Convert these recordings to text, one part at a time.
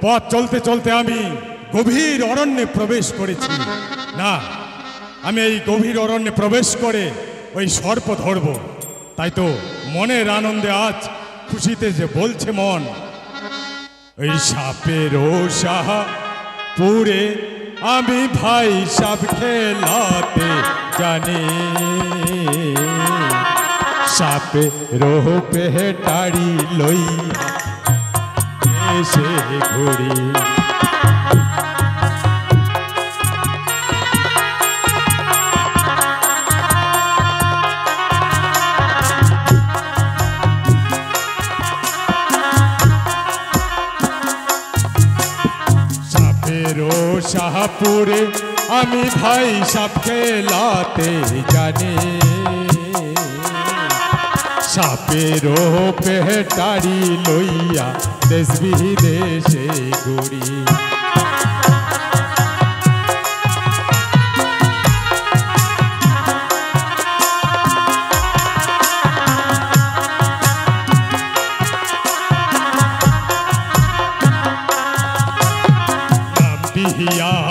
পথ চলতে চলতে আমি গভীর অরণ্যে প্রবেশ করেছি। না, আমি এই গভীর অরণ্যে প্রবেশ করে ওই সর্প ধরব। তাই তো মনের আনন্দে আজ খুশিতে যে বলছে মন, ওই সাপের সাহা পুরে আমি ভাই সাপ খেলাতে জানি, সাপে রোপে টাড়ি লইয়া এসে ঘুরি। শাহপুরে আমি ভাই সাপ খেলাতে জানি, সাপের পেটারি লইয়া দেশ বিদেশে ঘুরি।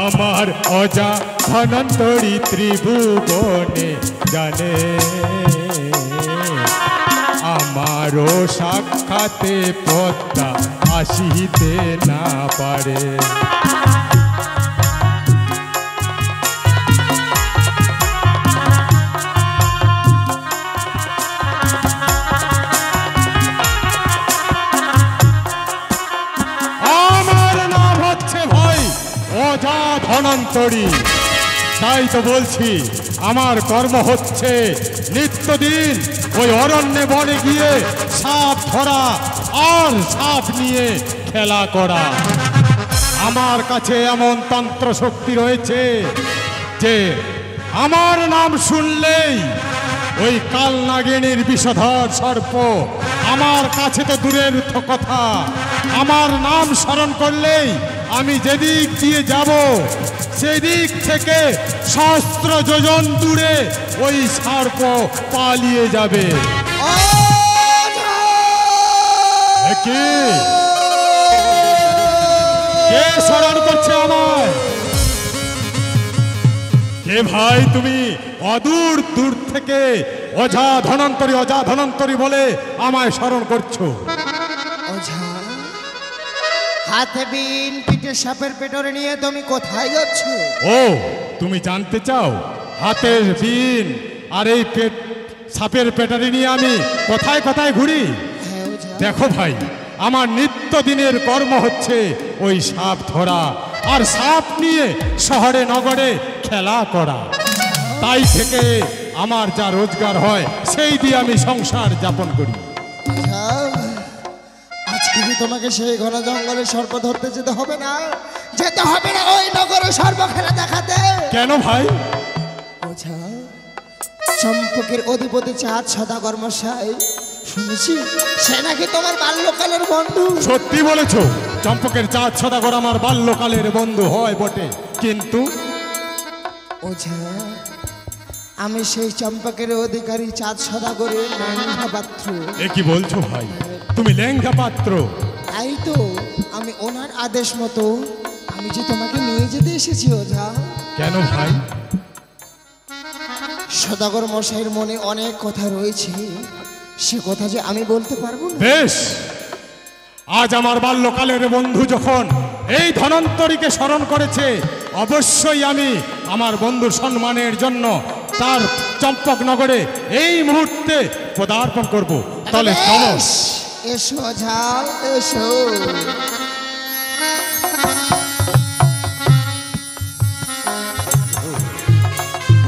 আমার অজা ধনন্তরী ত্রিভুবনে জানে, আমারও সাক্ষাতে পদ্মা আসিতে না পারে। ধনন্তরী, তাই তো বলছি আমার কর্ম হচ্ছে নিত্যদিন ওই অরণ্যে বনে গিয়ে সাপ ধরা আর সাপ নিয়ে খেলা করা। আমার কাছে এমন তন্ত্র শক্তি রয়েছে যে আমার নাম শুনলেই ওই কালনাগিনীর বিষধর সর্প আমার কাছে তো দূরের কথা, আমার নাম স্মরণ করলেই আমি যেদিক দিয়ে যাব সেদিক থেকে সহস্র যোজন দূরে ওই সর্প পালিয়ে যাবে। কে স্মরণ করছে আমায়? কে ভাই তুমি? অদূর দূর থেকে অজা ধনন্তরী বলে আমায় স্মরণ করছো। হাতে বিন পিঠে সাপের পেটরে নিয়ে তুমি কোথায় যাচ্ছ? ও, তুমি জানতে চাও হাতের বিন আর এই সাপের পেটরে নিয়ে আমি কোথায় কোথায় ঘুরি? দেখো ভাই, আমার নিত্যদিনের কর্ম হচ্ছে ওই সাপ ধরা আর সাপ নিয়ে শহরে নগরে খেলা করা। তাই থেকে আমার যা রোজগার হয় সেই দিয়ে আমি সংসার যাপন করি। আজকে তোমাকে সেই ঘন জঙ্গলে সর্প ধরতে যেতে হবে না, যেতে হবে না ওই নগরে সর্প খেলা দেখাতে। কেন ভাই? চম্পকের অধিপতি চাঁদ সদাগর মশাই, শুনেছি সে নাকি তোমার বাল্যকালের বন্ধু। সত্যি বলেছ, চম্পকের চাঁদ সদাগর আমার বাল্যকালের বন্ধু হয় বটে, কিন্তু ওঝা আমি সেই চম্পকের অধিকারী চাঁদ সদাগরের লেঙ্গা পাত্র। এ কি বলছো ভাই, তুমি লেঙ্গা পাত্র? তাই তো, আমি ওনার আদেশ মতো আমি যে তোমাকে নিয়ে যেতে এসেছি ওঝা। কেন ভাই? সদাগর মশাইয়ের মনে অনেক কথা রয়েছে, সে কথা যে আমি বলতে পারবো না। বেশ, আজ আমার বাল্যকালের বন্ধু যখন এই ধনন্তরীকে স্মরণ করেছে, অবশ্যই আমি আমার বন্ধুর সম্মানের জন্য তার চম্পক নগরে এই মুহূর্তে পদার্পণ করব। তাহলে চলো। এসো ঝাল, এসো।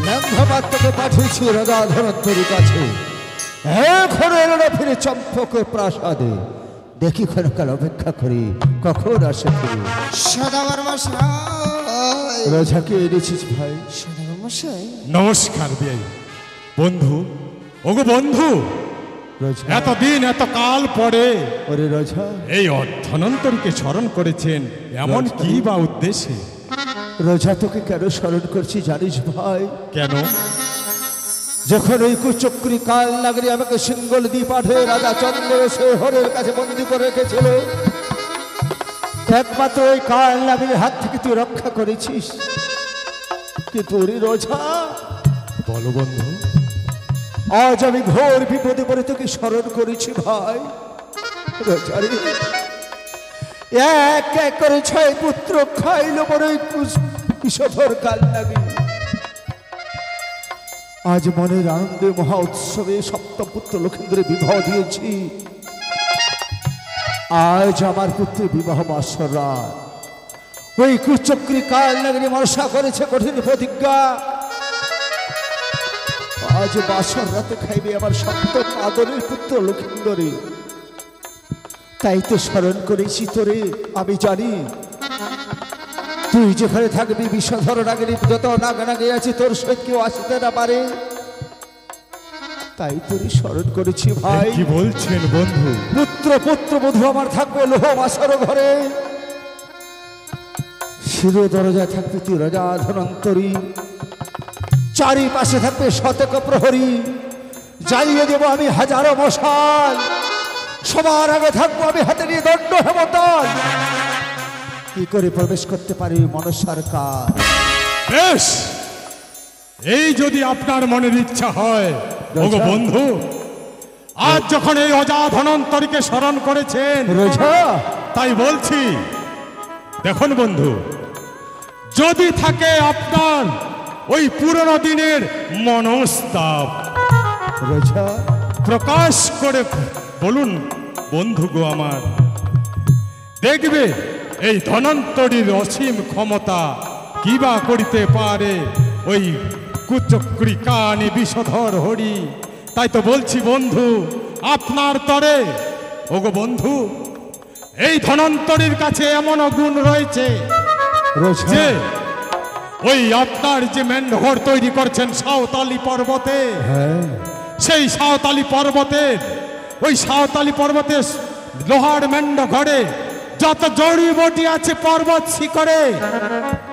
লেঙ্গা পাঠিয়েছি রাজা ধনন্তরীর কাছে, এখন এলো না ফিরে চম্পকের প্রাসাদে। দেখি ক্ষণকাল অপেক্ষা করি কখন আসে ফিরে। সদাগর মশাই, রাজাকে এনেছিস ভাই? সদাগর মশাই নমস্কার বিয়াই। বন্ধু, ওগো বন্ধু, এতদিন এত কাল পরে ওরে রাজা এই ধনন্তরীকে স্মরণ করেছেন, এমন কি বা উদ্দেশ্যে? রাজা তোকে কেন স্মরণ করছি জানিস ভাই? কেন? যখন ওই কুচক্রী কাল নাগরী আমাকে সিঙ্গল দিয়ে পাঠে রাজা চন্দ্রশেখরের কাছে বন্দী করে রেখেছিল, একমাত্র ওই কাল নামের হাত থেকে তুই রক্ষা করেছিস। কিন্তু ওরে রোজা, বলো বন্ধু। আজ আমি ঘোর বিপদে পড়ে তোকে স্মরণ করেছি ভাই। রোজা রে, এক এক করে 6 পুত্র খাইল বড় বিষধর কাল নাগে। আজ মনের আনন্দে মহা উৎসবে সপ্তম পুত্র লক্ষেন্দ্রের বিবাহ দিয়েছি। আজ আমার পুত্রের বিবাহ বাসর রাত। ওই কুচক্রী কাল নাগিনী মনসা করেছে কঠিন প্রতিজ্ঞা, আজ বাসর রাতে খাইবে আমার সপ্তম আদরের পুত্র লক্ষেন্দ্রে। তাই তো স্মরণ করেছি তোরে। আমি জানি তুই যেখানে থাকবি বিষধর নাগিনী যত নাগে আছে তোর সহিত কেউ আসতে না পারে। তাই তোরে স্মরণ করেছি ভাই। কি বলছেন বন্ধু? পুত্র বধূ আমার থাকবে লোহ বাসার ঘরে। শির দরজায় থাকবে তুই রাজা ধনন্তরী, চারিপাশে থাকবে শতক প্রহরী। জ্বালিয়ে দেব আমি হাজারো মশাল, সবার আগে থাকবো আমি হাতে নিয়ে দণ্ড হেমতল। কি করে প্রবেশ করতে পারি মনসার কাজ? বেশ, এই যদি আপনার মনের ইচ্ছা হয় ওগো বন্ধু, আজ যখন এই অজা ধনন্তরীকে স্মরণ করেছেন রোজা, তাই বলছি, দেখুন বন্ধু, যদি থাকে আপনার ওই পুরনো দিনের মনস্তাপ, রোজা প্রকাশ করে বলুন বন্ধু গো আমার। দেখবে এই ধনন্তরীর অসীম ক্ষমতা কিবা করিতে পারে ওই কুচক্রী কানে বিষধর হরি। তাই তো বলছি বন্ধু, আপনার তরে ওগো বন্ধু, এই ধনন্তরীর কাছে এমন গুণ রয়েছে যে ওই আপনার যে মেন্ডঘর তৈরি করছেন সাঁওতালি পর্বতে, সেই সাঁওতালি পর্বতের ওই সাঁওতালি পর্বতের লোহার মেন্ডঘরে যত জড়িবটি আছে পর্বত শিখরে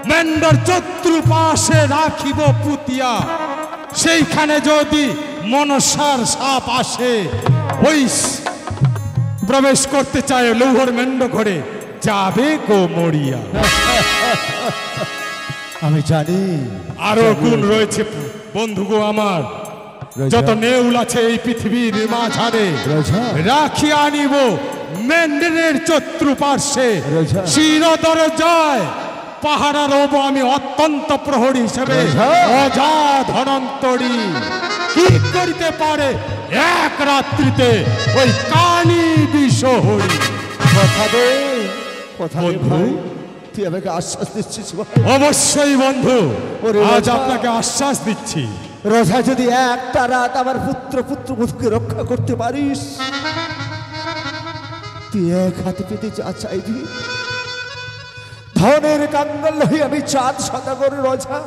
মেন্ডর চতুর্পাশে রাখিব পুতিয়া। সেইখানে যদি মনসার সাপ আসে ওই প্রবেশ করতে চায় লৌহর মেন্ডঘরে, যাবে গো মরিয়া। আমি জানি আরো গুণ রয়েছে বন্ধু গো আমার। যত নেউল আছে এই পৃথিবীর মাঝারে রাখিয়া আনিব মেন্ডের চতুর্পার্শ্বে। শির দরজায় পাহারা রব আমি অত্যন্ত প্রহরী হিসেবে। অজা ধনন্তরী কি করিতে পারে এক রাত্রিতে ওই কানি বিষহরী? কথা দে, কথা দে ভাই, তুই আমাকে আশ্বাস দিচ্ছিস? অবশ্যই বন্ধু, আজ আপনাকে আশ্বাস দিচ্ছি। রোজা, যদি একটা রাত আমার পুত্রবধূকে রক্ষা করতে পারিস, তুই এক হাতে পেতে যা চাইবি ধনের কাঙ্গাল হয়ে আমি চাঁদ সদাগর। রোজা,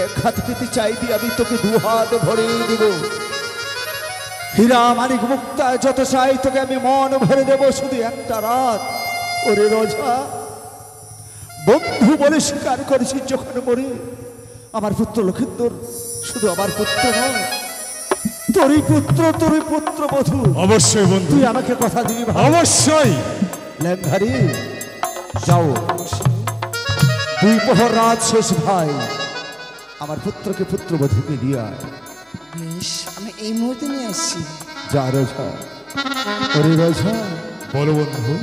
এক হাতে পেতে চাইবি আমি তোকে 2 হাত ভরে দেব। হীরা মানিক মুক্তা যত চাই তোকে আমি মন ভরে দেব, শুধু একটা রাত। ওরে রোজা, বন্ধু বলে স্বীকার করেছিস যখন মরে, আমার পুত্র লক্ষেন্দর শুধু আমার পুত্র নয়, তোরই পুত্র বধূ। অবশ্যই বন্ধু, তুই আমাকে কথা দিবি? অবশ্যই। ল্যাংঘারি, যাও, 2 প্রহর রাত শেষ ভাই, আমার পুত্রকে পুত্রবধূকে নিয়ে আয়। বেশ, আমি এই মুহূর্তে নিয়ে আসছি। যা রোজা। ওরে রোজা, বলো বন্ধু।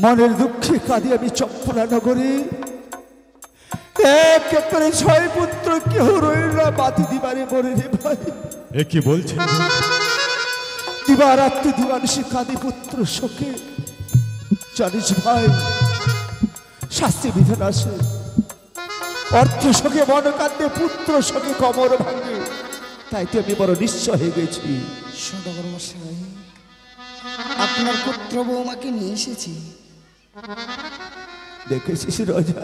মনের দুঃখে কাঁদি আমি চম্পলা নগরে। এক এক করে 6 পুত্র কেউ রইল না, বাতি দিবারে মরে রে ভাই। এ কি বলছেন? দিবারাত্রি দিবানিশি কাঁদি পুত্র শোকে। জানিস ভাই, শাস্তি বিধান আসে, অর্থ শোকে মন কাঁদে, পুত্র শোকে কমর ভাঙে। তাই তো আমি বড় নিশ্চয় হয়ে গেছি। সদাগর মশাই, আপনার পুত্র বৌমাকে নিয়ে এসেছি। দেখেছিস রোজা,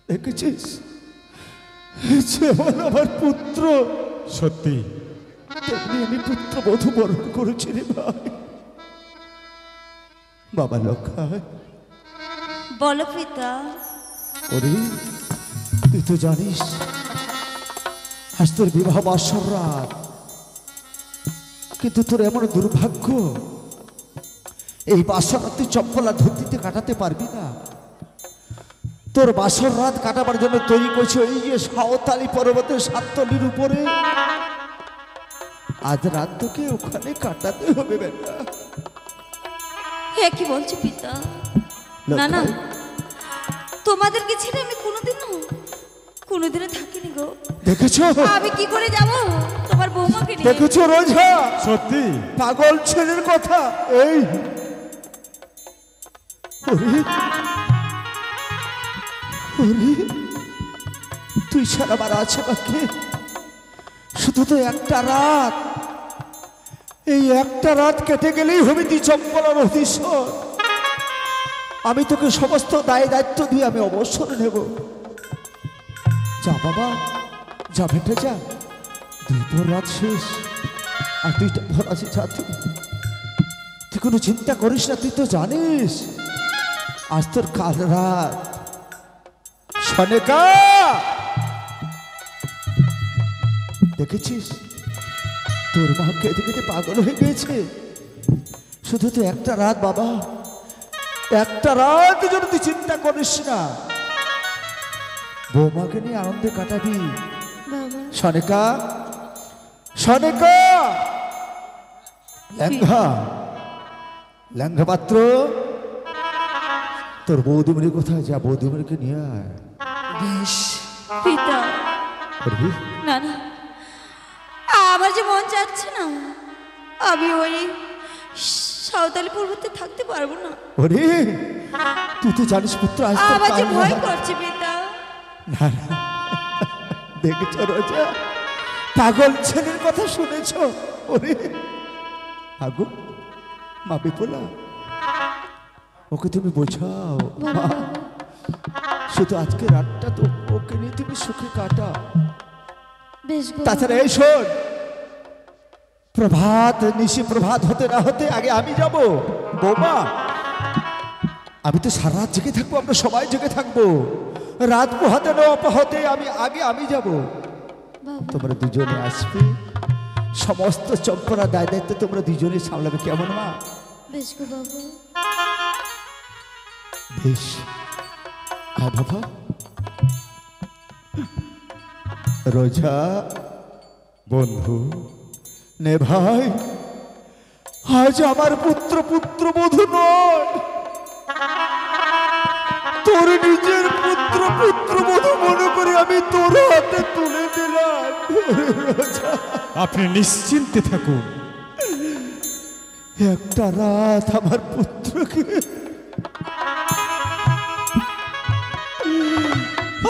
দেখেছিস যেমন আমার পুত্র, সত্যি তেমনি আমি পুত্র বধূ বরণ করেছি রে ভাই। বাবা লক্ষায়, বলো পিতা। ওরে, তুই তো জানিস আজ তোর বিবাহ বাসর রাত, কিন্তু তোর এমন দুর্ভাগ্য এই বাসর রাত তুই চপ্পলা ধুতিতে কাটাতে পারবি না। তোর বাসর রাত কাটাবার জন্য তৈরি করছে ওই যে সাঁওতালি পর্বতের সাততলির উপরে। আজ রাত তোকে ওখানে কাটাতে হবে বেটা। হে কি বলছো পিতা? না না, তোমাদেরকে ছেড়ে আমি কোনোদিনও থাকিনি গো। দেখেছো আমি কি করে যাব তোমার বৌমাকে নিয়ে? দেখেছো রোজা, সত্যি পাগল ছেলের কথা। এই ওরে, ওরে, তুই ছাড়া আমার আছে বাকি শুধু তো একটা রাত। এই একটা রাত কেটে গেলেই হবে তুই চম্পলার অধীশ্বর। আমি তোকে সমস্ত দায় দায়িত্ব দিয়ে আমি অবসর নেব। যা বাবা, যা ভেটে যা, 2 ভোর রাত শেষ, আর 2টা ভোর আছে। যা তুই কোনো চিন্তা করিস না, তুই তো জানিস আজ তোর কাল রাত। সনেকা, দেখেছিস তোর মা কেঁদে কেঁদে পাগল হয়ে গিয়েছে। শুধু তো একটা রাত বাবা, একটা রাত জন্য তুই চিন্তা করিস না, বৌমাকে নিয়ে আনন্দে কাটাবি। বাবা সনেকা, সনেকা, ল্যাংঘা, ল্যাংঘা পাত্র, তোর বৌদিমণি কোথায়? যা বৌদিমণিকে নিয়ে আয়। বেশ পিতা, করবি? না না, আমার যে মন চাচ্ছে না, আমি ওই সাঁওতালি পর্বতে থাকতে পারবো না। ওরে, তুই তো জানিস পুত্র, আজ তোর আমার যে কাল ভয় রাত। করছে পিতা। না না, দেখেছ রোজা, পাগল ছেলের কথা শুনেছ? ওরে আগু, মা বিপুলা, ওকে তুমি বোঝাও। মা, শুধু আজকে রাতটা তো ওকে নিয়ে তুমি সুখে কাটা। বেশ গো। তাছাড়া এই শোন, প্রভাত নিশি প্রভাত হতে না হতে আগে আমি যাব। বৌমা, আমি তো সারা রাত জেগে থাকবো, আমরা সবাই জেগে থাকবো। রাত পোহাতে না অপাহতে আমি যাব। বাবা তোমরা দুজনে আসবে, সমস্ত চম্পরা দায় দায়িত্ব তোমরা দুজনে সামলাবে, কেমন মা? বেশ গো বাবা। বেশ, আয় বাবা। রোজা বন্ধু, নে ভাই, আজ আমার পুত্র বধূ নয়, তোর নিজের পুত্র বধূ মনে করে আমি তোর হাতে তুলে দিলাম। রোজা, আপনি নিশ্চিন্তে থাকুন। একটা রাত আমার পুত্রকে,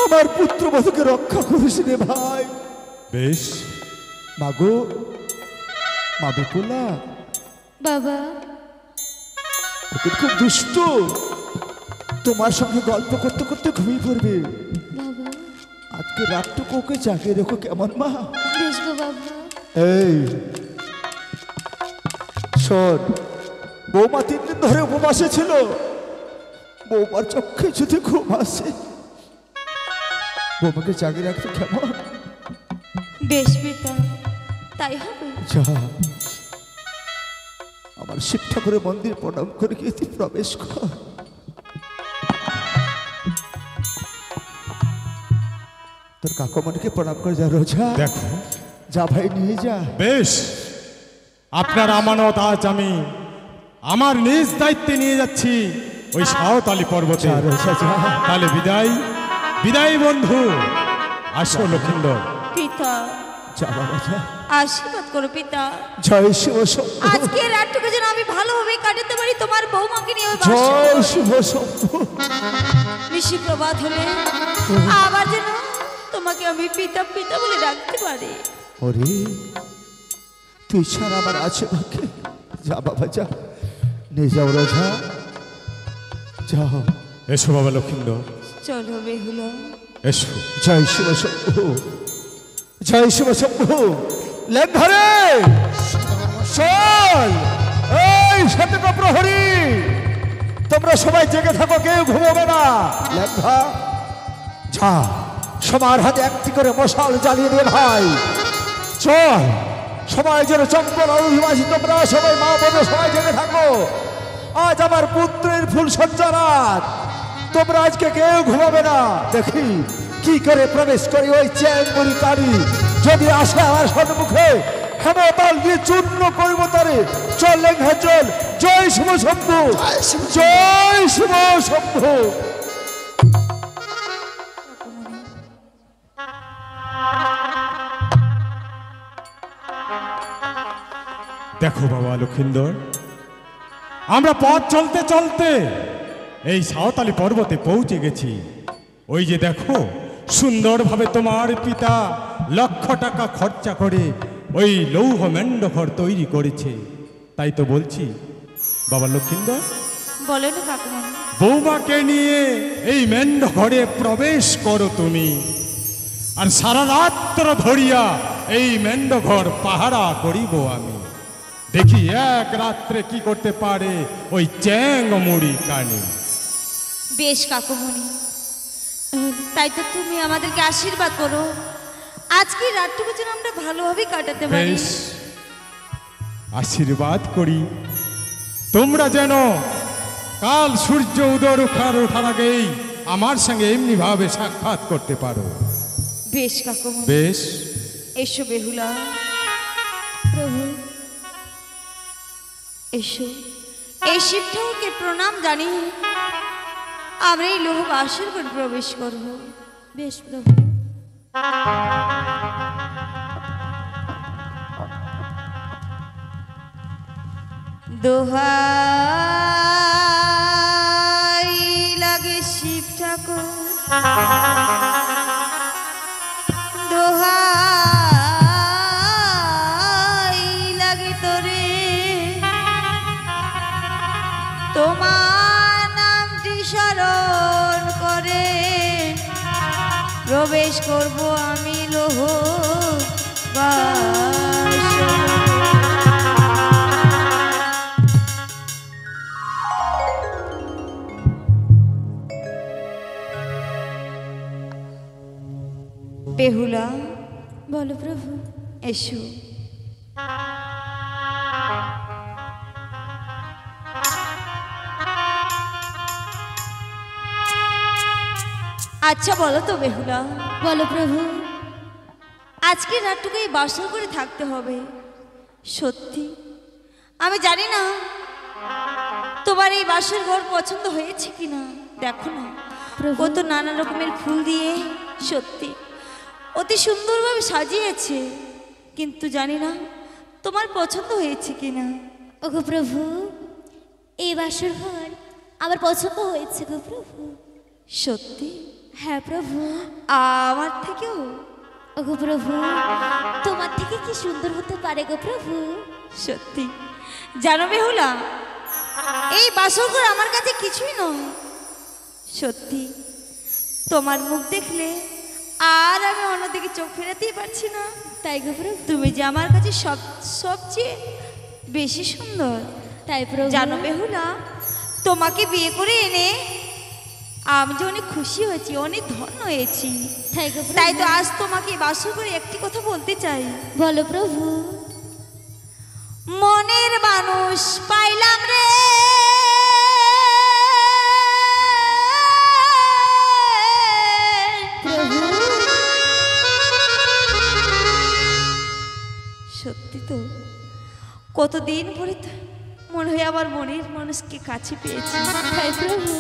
আমার পুত্রবধূকে রক্ষা করিস রে ভাই। বেশ, মাগো, মা বিপুলা, বাবা ওকে খুব দুষ্ট, তোমার সঙ্গে গল্প করতে করতে ঘুমিয়ে পড়বে। বাবা, আজকে রাতটুকু ওকে জাগিয়ে রেখো, কেমন মা? বেশ গো বাবা। এই শোন, বৌমা 3 দিন ধরে উপবাসে ছিল, বৌমার চোখে যদি ঘুম আসে, বৌমাকে জাগিয়ে রাখতে কেমন? বেশ পিতা, তাই হবে। যা, আমার শিব ঠাকুরের মন্দির প্রণাম করে গিয়ে তুই প্রবেশ কর। তোর কাকমণিকে প্রণাম করে যা রোজা। দেখো, যা ভাই, নিয়ে যা। বেশ, আপনার আমানত আজ আমি আমার নিজ দায়িত্বে নিয়ে যাচ্ছি ওই সাঁওতালি পর্বতে। যা রোজা, যা। তাহলে বিদায়, বিদায় বন্ধু। আসো লক্ষিন্দর। পিতা, যা বাবা, যা। আশীর্বাদ করো পিতা। জয় শিব শম্ভু, আজকে রাতটুকু যেন আমি ভালোভাবে কাটাতে পারি তোমার বৌমাকে নিয়ে। ওই জয় বাসায় শিব শম্ভু। নিশি প্রভাত হলে আবার যেন তোমাকে আমি পিতা পিতা বলে ডাকতে পারি। ওরে, তুই ছাড়া আমার আছে বাকি। যা বাবা, যা, নিয়ে যাও রোজা, যাও। এসো বাবা লক্ষিন্দর, চলো বেহুলা। এসো। জয় শিব শম্ভু, জয় শিব শম্ভু। লেঙ্ঘরে চল, এই শতক প্রহরী, তোমরা সবাই জেগে থাকো, কেউ ঘুমোবে না। লেঙ্ঘা, যা, সবার হাতে একটি করে মশাল জ্বালিয়ে দিয়ে ভাই। চল, সবাই যেন চম্পল অভিবাসী, তোমরা সবাই মা বোন সবাই জেগে থাকো। আজ আমার পুত্রের ফুল সজ্জা রাত, তোমরা আজকে কেউ ঘুমাবে না। দেখি কি করে প্রবেশ করি ওই চ্যাংমুড়ি কারি, যদি আসে আমার সম্মুখে হেমতাল দিয়ে চূর্ণ করব তারে। চল লেঙ্ঘা চল, জয় শুভ শম্ভু, জয় শুভ শম্ভু। দেখো বাবা লক্ষিন্দর, আমরা পথ চলতে চলতে এই সাঁওতালি পর্বতে পৌঁছে গেছি। ওই যে দেখো সুন্দরভাবে তোমার পিতা লক্ষ টাকা খরচা করে ওই লৌহ মেন্ডঘর তৈরি করেছে। তাই তো বলছি বাবা লক্ষিন্দর, বলেন কাকুমণি। বৌমাকে নিয়ে এই মেন্ডঘরে প্রবেশ করো তুমি, আর সারা রাত্র ধরিয়া এই মেন্ডঘর পাহারা করিব আমি। দেখি এক রাত্রে কি করতে পারে ওই চ্যাংমুড়ি কানি। বেশ কাকুমণি, তাই তো তুমি আমাদেরকে আশীর্বাদ করো, আজকে রাতটুকু যেন আমরা ভালোভাবে কাটাতে পারি। বেশ, আশীর্বাদ করি তোমরা যেন কাল সূর্য উদয় ওঠার আগেই আমার সঙ্গে এমনি ভাবে সাক্ষাৎ করতে পারো। বেশ কাকুমণি। বেশ, এসো বেহুলা। প্রভু এসো, এই শিব ঠাকুরকে প্রণাম জানিয়ে আমরা এই লোহ বাসর করে প্রবেশ করব। বেশ প্রভু। দোহাই লাগে শিব ঠাকুর, দোহাই লাগে তোরে, তোমার নামটি স্মরণ করে প্রবেশ করব আমি লোহ বাসর। বেহুলা। বলো প্রভু। এসো। আচ্ছা বলো তো বেহুলা। বলো প্রভু। আজকে রাতটুকু এই বাসর করে থাকতে হবে, সত্যি? আমি জানি না তোমার এই বাসর ঘর পছন্দ হয়েছে কিনা। দেখো না কত নানা রকমের ফুল দিয়ে সত্যি অতি সুন্দরভাবে সাজিয়েছে, কিন্তু জানি না তোমার পছন্দ হয়েছে কিনা। ওগো প্রভু, এই বাসর ঘর আমার পছন্দ হয়েছে গো প্রভু। সত্যি? হ্যাঁ প্রভু। আমার থেকেও? ওগো প্রভু, তোমার থেকে কি সুন্দর হতে পারে গো প্রভু। সত্যি? জানো বেহুলা, এই বাসর ঘর আমার কাছে কিছুই নয়। সত্যি তোমার মুখ দেখলে আর আমি অন্যদিকে চোখ ফেরাতেই পারছি না। তাই গো প্রভু। তুমি যে আমার কাছে সবচেয়ে বেশি সুন্দর। তাই প্রভু। জানো বেহুলা, তোমাকে বিয়ে করে এনে আমি যে অনেক খুশি হয়েছি, অনেক ধন্য হয়েছি। তাই তো আজ তোমাকে বাসর করে একটি কথা বলতে চাই। বলো প্রভু। মনের মানুষ পাইলাম রে, প্রভু। সত্যি তো, কতদিন পরে তো মনে হয় আমার মনের মানুষকে কাছে পেয়েছি। তাই প্রভু।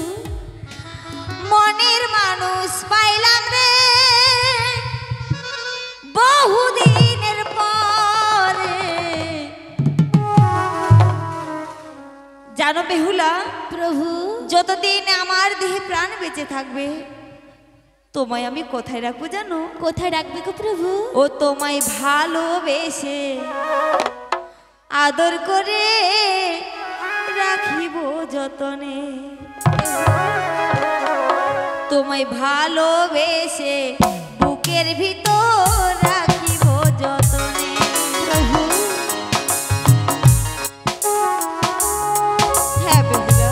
মনের মানুষ পাইলাম রে বহুদিনের পরে। জানো বেহুলা প্রভু, যতদিন আমার দেহে প্রাণ বেঁচে থাকবে তোমায় আমি কোথায় রাখবো জানো? কোথায় রাখবে গো প্রভু? ও তোমায় ভালোবেসে আদর করে রাখিব যতনে। তোমায় ভালোবেসে বুকের ভিতর রাখিব যতনে। প্রভু। হ্যাঁ বেহুলা।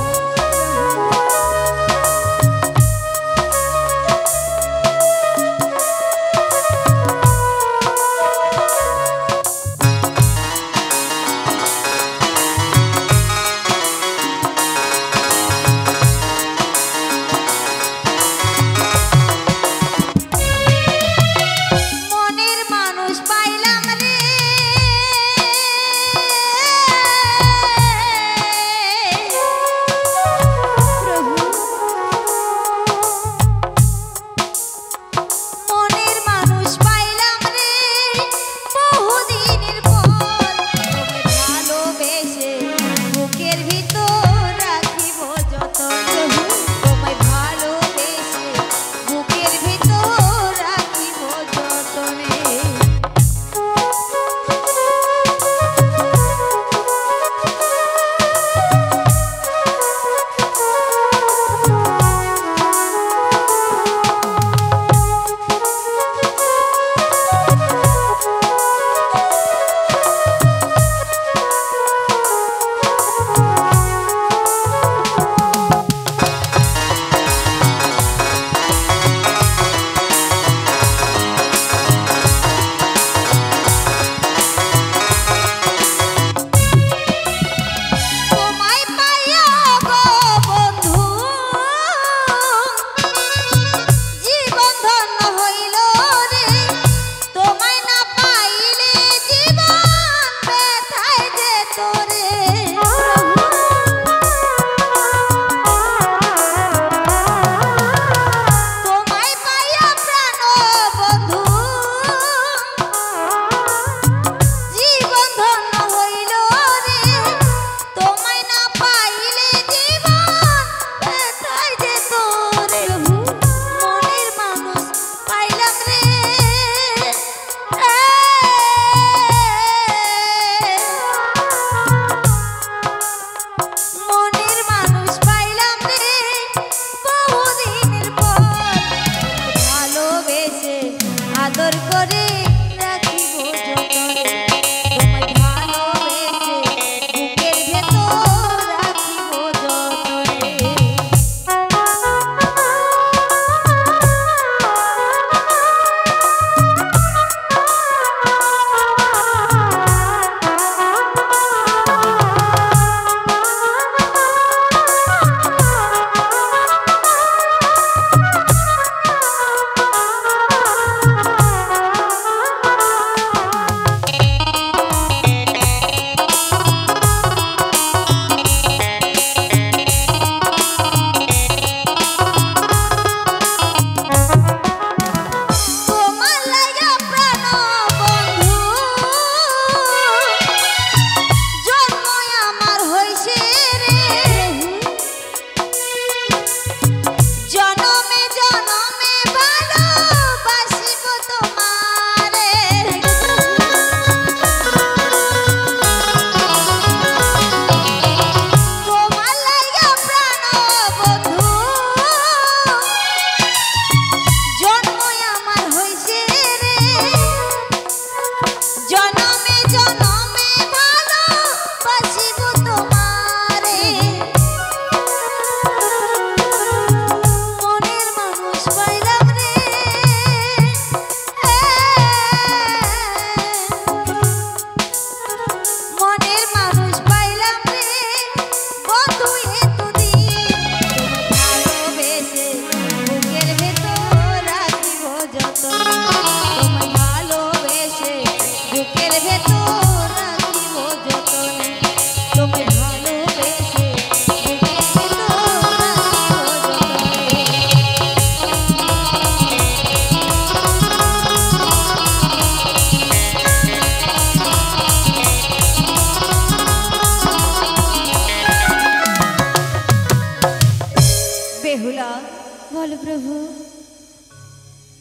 বলো প্রভু।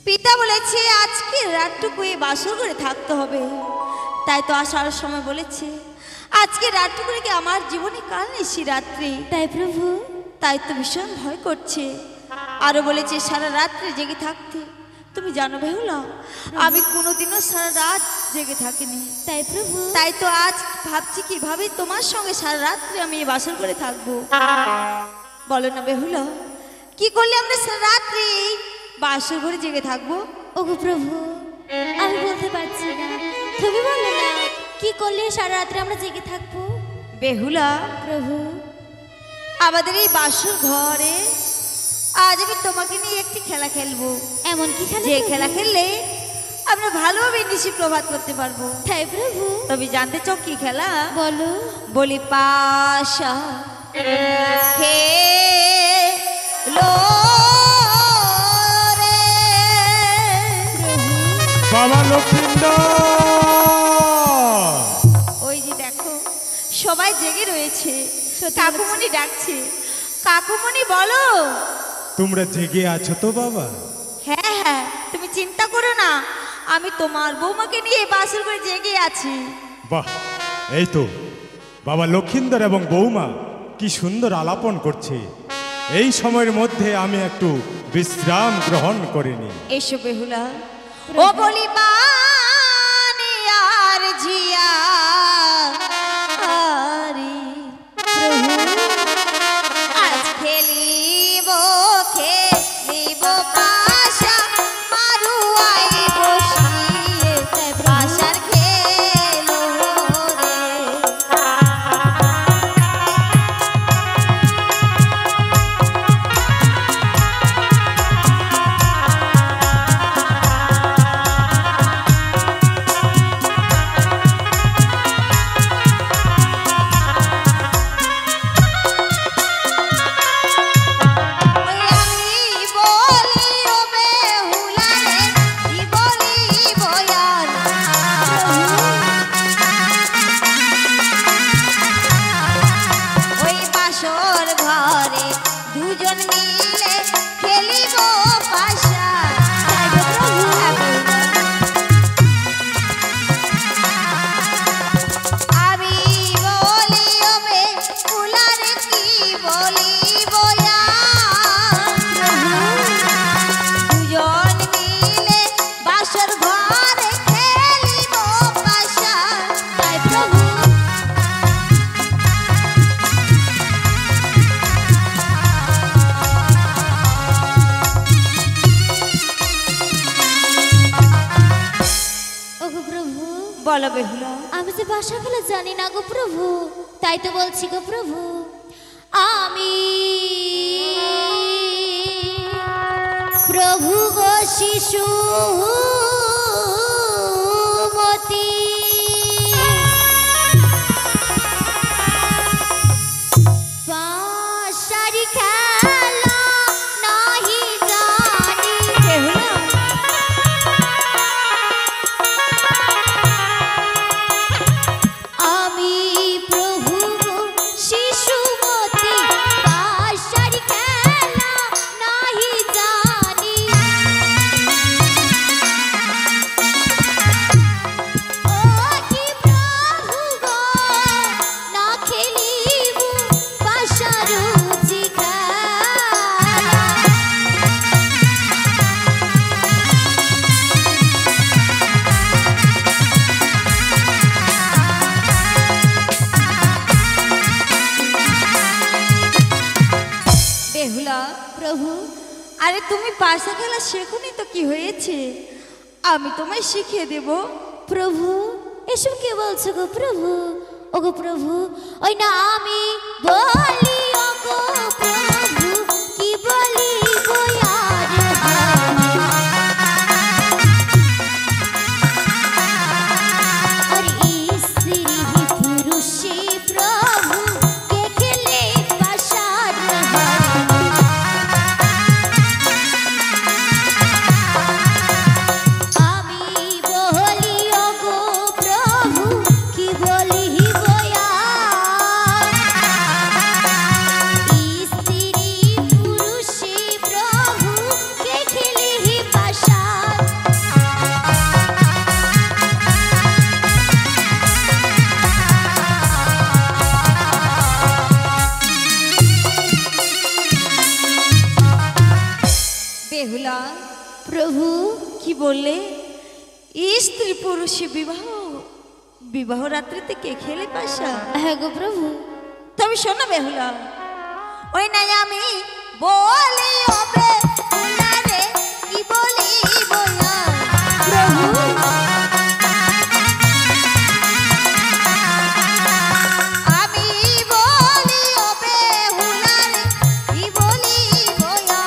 পিতা বলেছে আজকে রাতটুকু এই বাসর ঘরে থাকতে হবে, তাই তো আসার সময় বলেছে আজকে রাতটুকু রেখে আমার জীবনে কাল নিশি রাত্রি। তাই প্রভু। তাই তো ভীষণ ভয় করছে। আরো বলেছে সারা রাত্রে জেগে থাকতে। তুমি জানো বেহুলা, আমি কোনোদিনও সারা রাত জেগে থাকিনি। তাই প্রভু। তাই তো আজ ভাবছি কিভাবে তোমার সঙ্গে সারা রাত্রে আমি এই বাসর করে থাকবো। বলো না বেহুলা, কি করলে আমরা সারা রাত্রে এই বাসর ঘরে জেগে থাকবো? ওগো প্রভু, আমি বলতে পারছি না, তুমি বলো না কি করলে সারা রাত্রে আমরা জেগে থাকবো? বেহুলা প্রভু, আমাদের এই বাসর ঘরে আজ আমি তোমাকে নিয়ে একটি খেলা খেলবো। এমন কি খেলা? যে খেলা খেললে আমরা ভালোভাবে নিশি প্রভাত করতে পারবো। তাই প্রভু। তবে জানতে চাও কি খেলা? বলো। বলি পাশা খেলো রে। বাবা লক্ষিন্দর, ওই যে দেখো সবাই জেগে রয়েছে, সত্যি কাকুমণি ডাকছে। কাকুমণি বলো। তোমরা জেগে আছো তো বাবা? হ্যাঁ হ্যাঁ, তুমি চিন্তা করো না, আমি তোমার বৌমাকে নিয়ে বাসর করে জেগে আছি। বাহ, এই তো বাবা লক্ষিন্দর এবং বৌমা কি সুন্দর আলাপন করছে। এই সময়ের মধ্যে আমি একটু বিশ্রাম গ্রহণ করিনি। এসো বেহুলা। ও বলি বানি আর ঝিয়া আরে প্রভু, আজ খেলিব খেলিব পাশা মারুয়াই বসিয়ে পাশার খেলো রে। বলো বেহুলা। আমি যে বাসা খেলা জানি না গো প্রভু, তাই তো বলছি গো প্রভু। আমি প্রভু গো শিশু মতি, বাঁশারি খেলা নাহি জানি। বেহুলা, আমি প্রভু শিশুমতি, বাঁশারি খেলা নাহি জানি। ও কি প্রভু গো, না খেলিব বাঁশারুজি খেলা। বেহুলা প্রভু, আরে তুমি পাশা খেলা শেখোনি তো কি হয়েছে, আমি তোমায় শিখিয়ে দেব। প্রভু এসব কি বলছো গো প্রভু? ও গো প্রভু, ওই না আমি বলি ও গো প্রভু, কি বলি গো আর স্ত্রী পুরুষে প্রভু কে খেলে পাশার আমি বলি ও গো প্রভু, কি বলি বয়া। বেহুলা প্রভু কি বললে? স্ত্রী পুরুষ বিবাহ, বিবাহ রাত্রিতে কে খেলে পাশা? হ্যাঁ গো প্রভু। তবে শোনো বেহুলা, ওই নাই আমি বলি ও বেহুলা রে, কি বলি বলা প্রভু আমি বলি ও বেহুলা রে, কি বলি বলা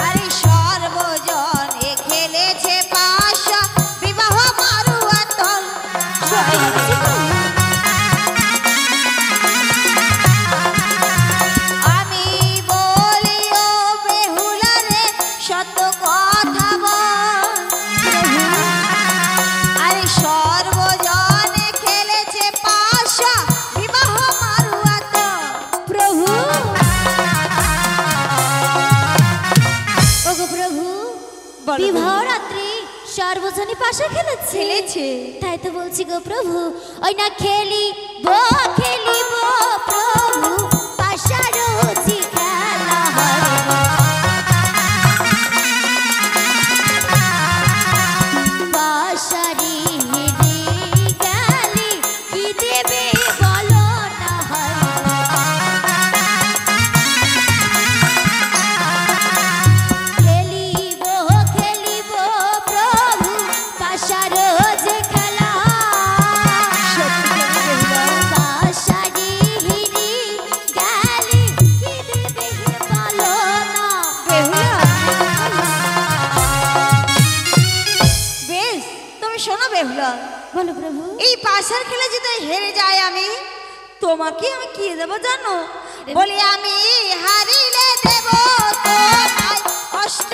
আরে সর্বজনে খেলেছে পাশা, বিবাহ মারুয়া তল। আমি বলি ও বেহুলা রে, সত্য কথা বল। আরে সর্বজনে খেলেছে পাশা, বিবাহ মারুয়া তল। প্রভু ওগো প্রভু বলো বিবাহ রাত্রি সর্বজনী পাশা খেলেছে। খেলেছে। তাই তো বলছি গো প্রভু, ওই না খেলিব খেলিব প্রভু পাশা রুচি খেলা হয় পাশারি হিড়ি গালি কি দেবে বলো না হয় খেলিব খেলিব প্রভু পাশার যে খেলা পাশারি হিড়ি গালি কি দেবে বলো না বেশ, তুমি শোনো বেহুলা, বলো প্রভু। এই পাশার খেলে যদি হেরে যায় আমি, তোমাকে আমি কি দেবো জানো? বলি আমি হারিলে দেব তোমায় অষ্ট